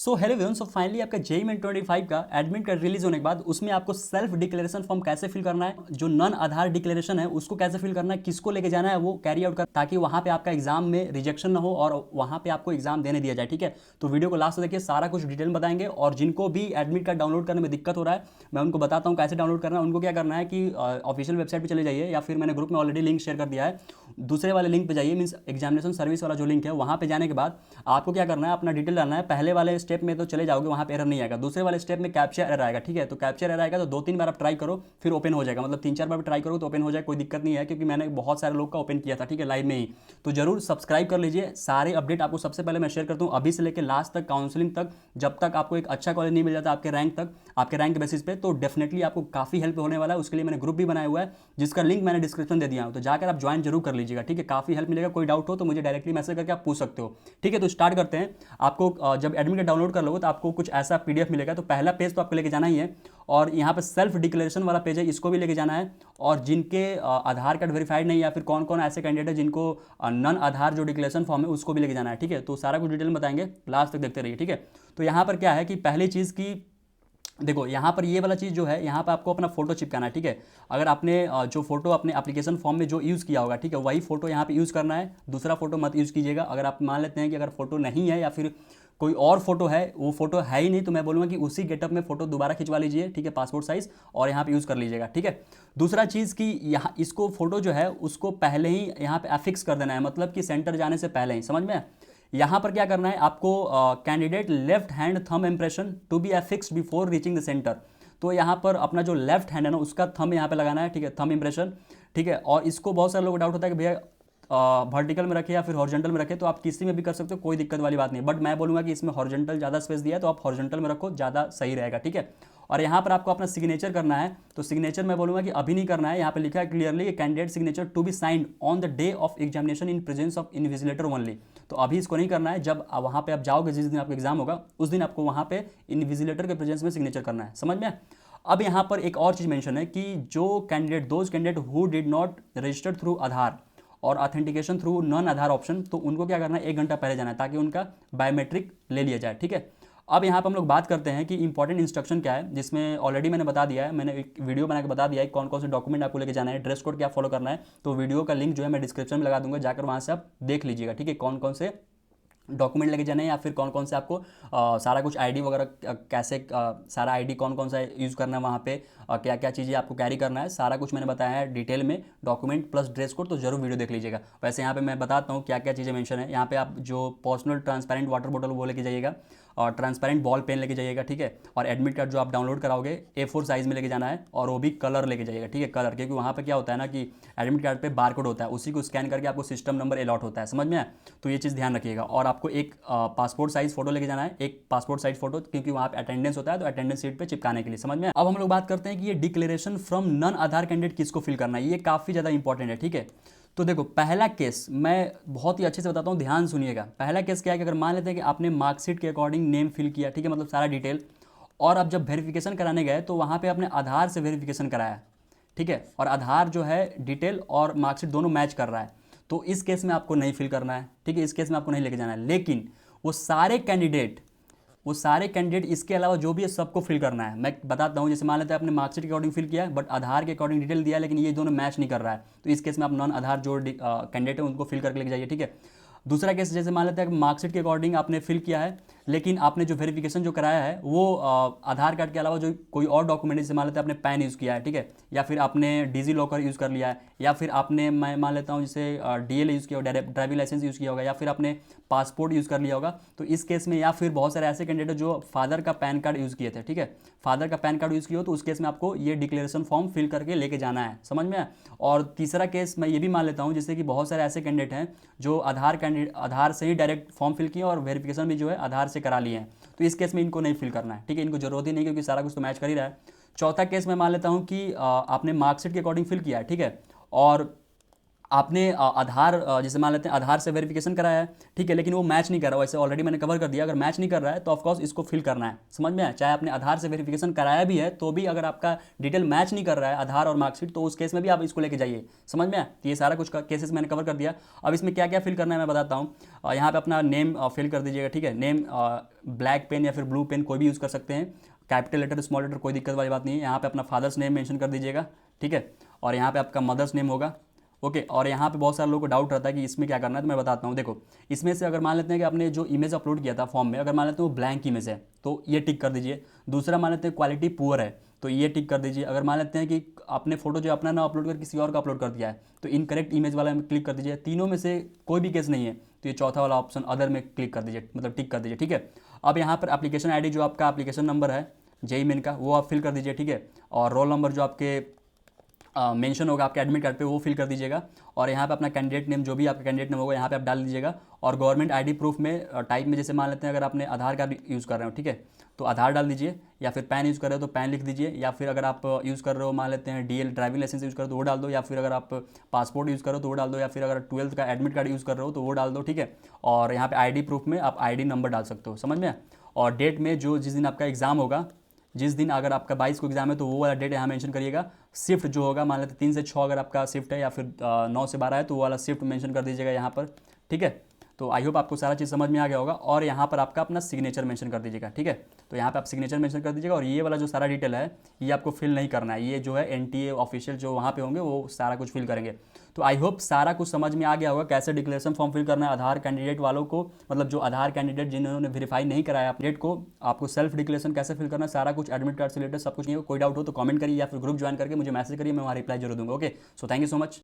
So hello everyone, so finally आपका JEE main 25 का admit card release होने के बाद उसमें आपको सेल्फ डिक्लेरेशन फॉर्म कैसे फिल करना है, जो नॉन आधार डिक्लेरेशन है उसको कैसे फिल करना है, किसको लेके जाना है वो कैरी आउट कर, ताकि वहां पे आपका एग्जाम में रिजेक्शन ना हो और वहां पे आपको एग्जाम देने दिया जाए। ठीक है, तो वीडियो को लास्ट तक देखिए, सारा कुछ डिटेल में बताएंगे। और जिनको भी एडमिट कार्ड डाउनलोड करने में दिक्कत हो रहा है मैं उनको बताता हूँ कैसे डाउनलोड करना है। उनको क्या करना है कि ऑफिशियल वेबसाइट पर चले जाइए, या फिर मैंने ग्रुप में ऑलरेडी लिंक शेयर कर दिया है, दूसरे वाले लिंक पे जाइए, मीन्स एग्जामिनेशन सर्विस वाला जो लिंक है वहाँ पे जाने के बाद आपको क्या करना है, अपना डिटेल डालना है। पहले वाले स्टेप में तो चले जाओगे, वहाँ पे एरर नहीं आएगा। दूसरे वाले स्टेप में कैप्चा एरर आएगा। ठीक है, तो कैप्चा एरर आएगा तो 2-3 बार आप ट्राई करो, फिर ओपन हो जाएगा। मतलब 3-4 बार ट्राई करो तो ओपन हो जाए, कोई दिक्कत नहीं है, क्योंकि मैंने बहुत सारे लोग का ओपन किया था। ठीक है, लाइव में ही। तो जरूर सब्सक्राइब कर लीजिए, सारे अपडेट आपको सबसे पहले मैं शेयर करता हूँ, अभी से लेकर लास्ट तक, काउंसलिंग तक, जब तक आपको एक अच्छा कॉलेज नहीं मिल जाता आपके रैंक तक, आपके रैंक बेसिस पे, तो डेफिनेटली आपको काफी हेल्प होने वाला है। उसके लिए मैंने ग्रुप भी बनाया हुआ है, जिसका लिंक मैंने डिस्क्रिप्शन दे दिया हूँ, तो जाकर आप ज्वाइन जरूर कर लीजिएगा। ठीक है, काफी हेल्प मिलेगा। कोई डाउट हो तो मुझे डायरेक्टली मैसेज करके आप पूछ सकते हो। ठीक है, तो स्टार्ट करते हैं। आपको जब एडमिट कार्ड डाउनलोड कर लोगे तो आपको कुछ ऐसा पीडीएफ मिलेगा। तो पहला पेज तो आपको लेके जाना ही है, और यहाँ पे सेल्फ डिक्लेरेशन वाला पेज है, इसको भी लेके जाना है। और जिनके आधार कार्ड वेरीफाइड नहीं, या फिर कौन कौन ऐसे कैंडिडेट है जिनको नॉन आधार जो डिक्लेरेशन फॉर्म है उसको भी लेके जाना है। ठीक है, तो सारा कुछ डिटेल में बताएंगे, लास्ट तक देखते रहिए। ठीक है, तो यहाँ पर क्या है कि पहली चीज़ की देखो, यहाँ पर ये वाला चीज़ जो है, यहाँ पर आपको अपना फोटो चिपकाना है। ठीक है, अगर आपने जो फोटो अपने एप्लीकेशन फॉर्म में जो यूज़ किया होगा, ठीक है, वही फोटो यहाँ पे यूज़ करना है। दूसरा फोटो मत यूज़ कीजिएगा। अगर आप मान लेते हैं कि अगर फोटो नहीं है या फिर कोई और फोटो है, वो फोटो है ही नहीं, तो मैं बोलूँगा कि उसी गेटअप में फोटो दोबारा खिंचवा लीजिए। ठीक है, पासपोर्ट साइज, और यहाँ पे यूज़ कर लीजिएगा। ठीक है, दूसरा चीज़ कि यहाँ इसको फोटो जो है उसको पहले ही यहाँ पे अफिक्स कर देना है, मतलब कि सेंटर जाने से पहले ही, समझ में। यहाँ पर क्या करना है आपको, candidate left hand thumb impression to be affixed before reaching the centre. तो यहाँ पर अपना जो लेफ्ट हैंड है ना, उसका थंब यहाँ पे लगाना है। ठीक है, थंब इंप्रेशन। ठीक है, और इसको बहुत सारे लोग डाउट होता है कि भैया वर्टिकल में रखे या फिर हॉरिजॉन्टल में रखे, तो आप किसी में भी कर सकते हो, कोई दिक्कत वाली बात नहीं। बट मैं बोलूँगा कि इसमें हॉरिजॉन्टल ज़्यादा स्पेस दिया है, तो आप हॉरिजॉन्टल में रखो, ज़्यादा सही रहेगा। ठीक है, और यहाँ पर आपको अपना सिग्नेचर करना है। तो सिग्नेचर मैं बोलूँगा कि अभी नहीं करना है। यहाँ पे लिखा है clearly, candidate signature to be signed on the day of examination in presence of invigilator only. तो अभी इसको नहीं करना है। जब वहाँ पे आप जाओगे, जिस दिन आपका एग्जाम होगा उस दिन आपको वहाँ पे इनविजिलेटर के प्रेजेंस में सिग्नेचर करना है, समझ में। अब यहाँ पर एक और चीज़ मेंशन है कि जो candidate, those candidate who did not register through Aadhaar or authentication through non Aadhaar option, तो उनको क्या करना है, 1 घंटा पहले जाना है, ताकि उनका बायोमेट्रिक ले लिया जाए। ठीक है, अब यहाँ पर हम लोग बात करते हैं कि इंपॉर्टेंट इंस्ट्रक्शन क्या है, जिसमें ऑलरेडी मैंने बता दिया है, मैंने एक वीडियो बना के बता दिया है कौन कौन से डॉक्यूमेंट आपको लेके जाना है, ड्रेस कोड क्या फॉलो करना है। तो वीडियो का लिंक जो है मैं डिस्क्रिप्शन में लगा दूंगा, जाकर वहाँ से आप देख लीजिएगा। ठीक है, कौन कौन से डॉक्यूमेंट लेके जाने हैं, या फिर कौन कौन से आपको सारा कुछ आईडी वगैरह कैसे, सारा आईडी कौन कौन सा यूज़ करना है वहाँ पे, क्या क्या चीज़ें आपको कैरी करना है, सारा कुछ मैंने बताया है डिटेल में, डॉक्यूमेंट प्लस ड्रेस कोड। तो जरूर वीडियो देख लीजिएगा। वैसे यहाँ पे मैं बताता हूँ क्या क्या चीज़ें मेंशन है। यहाँ पे आप जो पर्सनल ट्रांसपेरेंट वाटर बॉटल वो लेके जाइएगा, और ट्रांसपेरेंट बॉल पेन लेके जाइएगा। ठीक है, और एडमिट कार्ड जो आप डाउनलोड कराओगे A4 साइज़ में लेके जाना है, और वो भी कलर लेके जाइएगा। ठीक है, कलर, क्योंकि वहाँ पे क्या होता है ना कि एडमिट कार्ड पे बारकोड होता है, उसी को स्कैन करके आपको सिस्टम नंबर अलॉट होता है, समझ में आया? तो ये चीज़ ध्यान रखिएगा। और आपको एक पासपोर्ट साइज़ फोटो लेके जाना है, एक पासपोर्ट साइज फोटो, क्योंकि वहाँ पे अटेंडेंस होता है, तो अटेंडेंस सीट पे चिपकाने के लिए, समझ में। अब हम लोग बात करते हैं कि ये declaration from non Aadhaar candidate किसको फिल करना है, ये काफ़ी ज़्यादा इंपॉर्टेंट है। ठीक है, तो देखो, पहला केस मैं बहुत ही अच्छे से बताता हूँ, ध्यान सुनिएगा। पहला केस क्या है कि अगर मान लेते हैं कि आपने मार्कशीट के अकॉर्डिंग नेम फिल किया, ठीक है, मतलब सारा डिटेल, और अब जब वेरिफिकेशन कराने गए तो वहाँ पे आपने आधार से वेरिफिकेशन कराया, ठीक है, और आधार जो है डिटेल और मार्कशीट दोनों मैच कर रहा है, तो इस केस में आपको नहीं फिल करना है। ठीक है, इस केस में आपको नहीं लेके जाना है। लेकिन वो सारे कैंडिडेट इसके अलावा जो भी है सबको फिल करना है। मैं बताता हूँ, जैसे मान लेते हैं आपने मार्कशीट के अकॉर्डिंग फिल किया है, बट आधार के अकॉर्डिंग डिटेल दिया है, लेकिन ये दोनों मैच नहीं कर रहा है, तो इस केस में आप नॉन आधार जो कैंडिडेट है उनको फिल करके लेके जाइए। ठीक है, दूसरा केस, जैसे मान लेते हैं मार्कशीट के अकॉर्डिंग आपने फिल किया है, लेकिन आपने जो वेरिफिकेशन जो कराया है वो आधार कार्ड के अलावा जो कोई और डॉक्यूमेंट, जैसे मान लेते हैं आपने पैन यूज़ किया है, ठीक है, या फिर आपने डिजी लॉकर यूज़ कर लिया है, या फिर आपने, मैं मान लेता हूँ जैसे DL यूज़ किया होगा, ड्राइविंग लाइसेंस यूज़ किया होगा, या फिर आपने पासपोर्ट यूज़ कर लिया होगा, तो इस केस में, या फिर बहुत सारे ऐसे कैंडिडेट जो फादर का पैन कार्ड यूज़ किए थे, ठीक है, फादर का पैन कार्ड यूज़ किया हो, तो उस केस में आपको ये डिक्लेरेशन फॉर्म फिल करके लेके जाना है, समझ में। और तीसरा केस मैं ये भी मान लेता हूँ, जैसे कि बहुत सारे ऐसे कैंडिडेट हैं जो आधार से ही डायरेक्ट फॉर्म फिल किए और वेरिफिकेशन भी जो है आधार से करा लिए हैं, तो इस केस में इनको नहीं फिल करना है। ठीक है, इनको जरूरत ही नहीं, क्योंकि सारा कुछ तो मैच कर ही रहा है। चौथा केस मैं मान लेता हूँ कि आपने मार्कशीट के अकॉर्डिंग फिल किया है, ठीक है, और आपने आधार जैसे मान लेते हैं आधार से वेरिफिकेशन कराया है, ठीक है, लेकिन वो मैच नहीं कर रहा, वैसे ऑलरेडी मैंने कवर कर दिया। अगर मैच नहीं कर रहा है तो ऑफकोर्स इसको फिल करना है, समझ में आया। चाहे आपने आधार से वेरिफिकेशन कराया भी है तो भी अगर आपका डिटेल मैच नहीं कर रहा है आधार और मार्कशीट, तो उस केस में भी आप इसको लेके जाइए, समझ में आया। तो ये सारा कुछ केसेस मैंने कवर कर दिया। अब इसमें क्या क्या फिल करना है मैं बताता हूँ। यहाँ पे अपना नेम फिल कर दीजिएगा, ठीक है। नेम ब्लैक पेन या फिर ब्लू पेन कोई भी यूज़ कर सकते हैं, कैपिटल लेटर स्मॉल लेटर कोई दिक्कत वाली बात नहीं है। यहाँ पे अपना फादर्स नेम मेंशन कर दीजिएगा, ठीक है। और यहाँ पे आपका मदर्स नेम होगा, ओके। और यहाँ पे बहुत सारे लोगों को डाउट रहता है कि इसमें क्या करना है, तो मैं बताता हूँ। देखो, इसमें से अगर मान लेते हैं कि आपने जो इमेज अपलोड किया था फॉर्म में, अगर मान लेते हैं वो ब्लैंक इमेज है तो ये टिक कर दीजिए। दूसरा मान लेते हैं क्वालिटी पुअर है तो ये टिक कर दीजिए। अगर मान लेते हैं कि आपने फोटो जो अपना ना अपलोड कर किसी और का अपलोड कर दिया है तो इनकरेक्ट इमेज वाला में क्लिक कर दीजिए। तीनों में से कोई भी केस नहीं है तो ये चौथा वाला ऑप्शन अदर में क्लिक कर दीजिए, मतलब टिक कर दीजिए, ठीक है। अब यहाँ पर एप्लीकेशन आईडी जो आपका एप्लीकेशन नंबर है जेई मेन का वो आप फिल कर दीजिए, ठीक है। और रोल नंबर जो आपके मेंशन होगा आपके एडमिट कार्ड पे वो फिल कर दीजिएगा। और यहाँ पे अपना कैंडिडेट नेम जो भी आपका कैंडिडेट नेम होगा यहाँ पे आप डाल दीजिएगा। और गवर्नमेंट आईडी प्रूफ में टाइप में जैसे मान लेते हैं अगर आपने आधार कार्ड यूज़ कर रहे हो, ठीक है, तो आधार डाल दीजिए, या फिर पैन यूज़ कर रहे हो तो पैन लिख दीजिए, या फिर अगर आप यूज़ कर रहे हो मान लेते हैं डीएल ड्राइविंग लाइसेंस यूज़ कर रहे हो तो वो डाल दो, या फिर अगर आप पासपोर्ट यूज़ कर रहे हो तो वो डाल दो, या फिर अगर 12th का एडमिट कार्ड यूज़ कर रहे हो तो वो डाल दो, ठीक है। और यहाँ पे आईडी प्रूफ में आप आईडी नंबर डाल सकते हो, समझ में। और डेट में जो जिस दिन आपका एग्ज़ाम होगा, जिस दिन अगर आपका 22 को एग्जाम है तो वो वाला डेट यहाँ मेंशन करिएगा। शिफ्ट जो होगा मान लेते 3 से 6 अगर आपका शिफ्ट है, या फिर 9 से 12 है तो वो वाला शिफ्ट मेंशन कर दीजिएगा यहाँ पर, ठीक है। तो आई होप आपको सारा चीज़ समझ में आ गया होगा। और यहाँ पर आपका अपना सिग्नेचर मेंशन कर दीजिएगा, ठीक है। तो यहाँ पे आप सिग्नेचर मेंशन कर दीजिएगा। और ये वाला जो सारा डिटेल है ये आपको फिल नहीं करना है, ये जो है एनटीए ऑफिशियल जो वहाँ पे होंगे वो सारा कुछ फिल करेंगे। तो आई होप सारा कुछ समझ में आ गया होगा कैसे डिक्लेरेशन फॉर्म फिल करना है आधार कैंडिडेट वालों को, मतलब जो आधार कैंडिडेट जिन्होंने वेरीफाई नहीं कराया अपडेट को, आपको सेल्फ डिक्लेरेशन कैसे फिल करना है, सारा कुछ एडमिट कार्ड से रिलेटेड सब कुछ नहीं हो। कोई डाउट हो तो कमेंट करिए या फिर ग्रुप ज्वाइन करके मुझे मैसेज करिए, मैं वहाँ रिप्लाई जरूर दूंगा। Okay, so thank you so much.